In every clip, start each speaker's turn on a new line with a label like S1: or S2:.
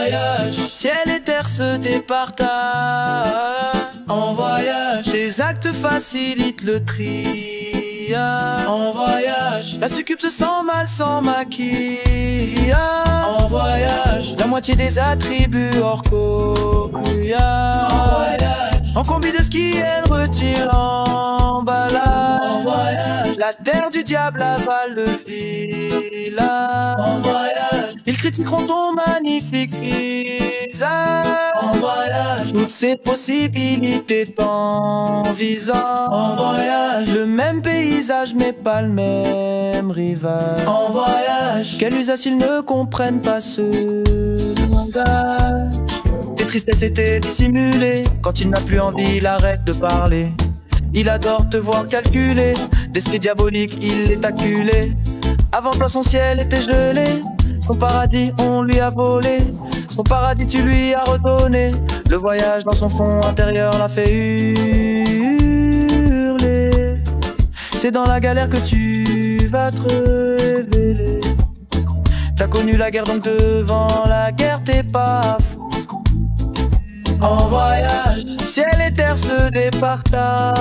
S1: voyage.
S2: Ciel et terre se départagent.
S1: En voyage.
S2: Tes actes facilitent le triage.
S1: En voyage.
S2: La succube se sent mal sans maquillage.
S1: En voyage.
S2: La moitié des attributs hors coquillage.
S1: En voyage.
S2: En combi de ski, elle retire l'emballage.
S1: En voyage.
S2: La terre du diable avale le village.
S1: En voyage.
S2: Ils critiqueront ton magnifique visage.
S1: En voyage.
S2: Toutes ces possibilités t'envisagent.
S1: En voyage.
S2: Le même paysage mais pas le même rivage.
S1: En voyage.
S2: Quel usage s'ils ne comprennent pas ce langage. Tes tristesses étaient dissimulées. Quand il n'a plus envie, il arrête de parler. Il adore te voir calculer. D'esprit diabolique, il est acculé. Avant toi son ciel était gelé. Son paradis on lui a volé. Son paradis tu lui as redonné. Le voyage dans son fond intérieur l'a fait hurler. C'est dans la galère que tu vas te révéler. T'as connu la guerre donc devant la guerre t'es pas fou.
S1: En voyage.
S2: Ciel et terre se départagent.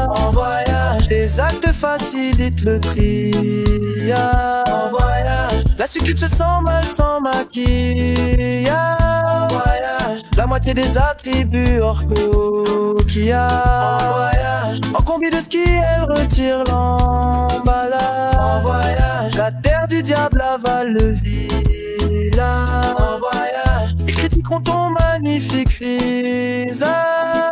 S1: En voyage.
S2: Tes actes facilitent le triage.
S1: En voyage.
S2: La succube se sent mal sans maquillage.
S1: En voyage.
S2: La moitié des attributs hors coquillage.
S1: En voyage.
S2: En combi de ski, elle retire l'emballage.
S1: En voyage.
S2: La terre du diable avale le village.
S1: En voyage.
S2: Ils critiqueront ton magnifique visage.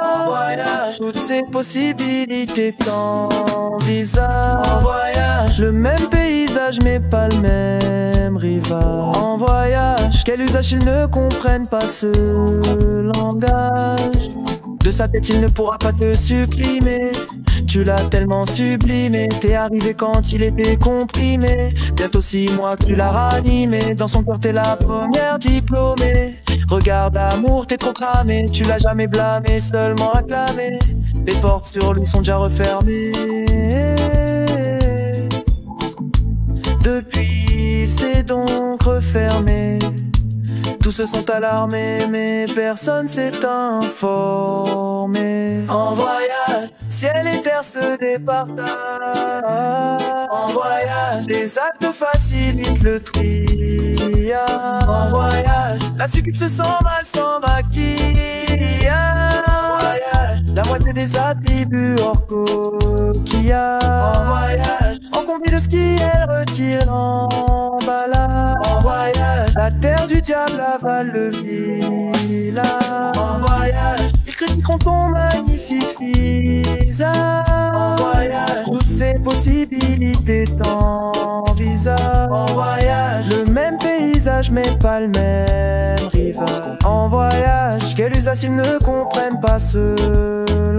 S1: En voyage.
S2: Toutes ces possibilités t'envisagent.
S1: En voyage.
S2: Le même paysage mais pas le même rivage. En voyage. Quel usage ils ne comprennent pas ce langage. De sa tête il ne pourra pas te supprimer. Tu l'as tellement sublimé. T'es arrivé quand il était comprimé. Bientôt 6 mois que tu l'as ranimé. Dans son cœur t'es la première diplômée. Regarde amour t'es trop cramé. Tu l'as jamais blâmé, seulement acclamé. Les portes sur lui sont déjà refermées. Depuis il s'est donc refermé. Tous se sont alarmés mais personne s'est informé.
S1: En voyage.
S2: Ciel et terre se départagent.
S1: En voyage.
S2: Les actes facilitent le triage.
S1: En voyage.
S2: La succube se sent mal sans maquillage.
S1: En voyage.
S2: La moitié des attributs hors coquillage.
S1: En voyage.
S2: En combi de ski, elle retire l'emballage.
S1: En voyage.
S2: La terre du diable avale le village.
S1: En voyage.
S2: Ils critiqueront ton magnifique visage.
S1: En voyage.
S2: Toutes ces possibilités t'envisagent.
S1: En voyage.
S2: Le même paysage mais pas le même rivage. En voyage. Quel usage s'ils ne comprennent pas ce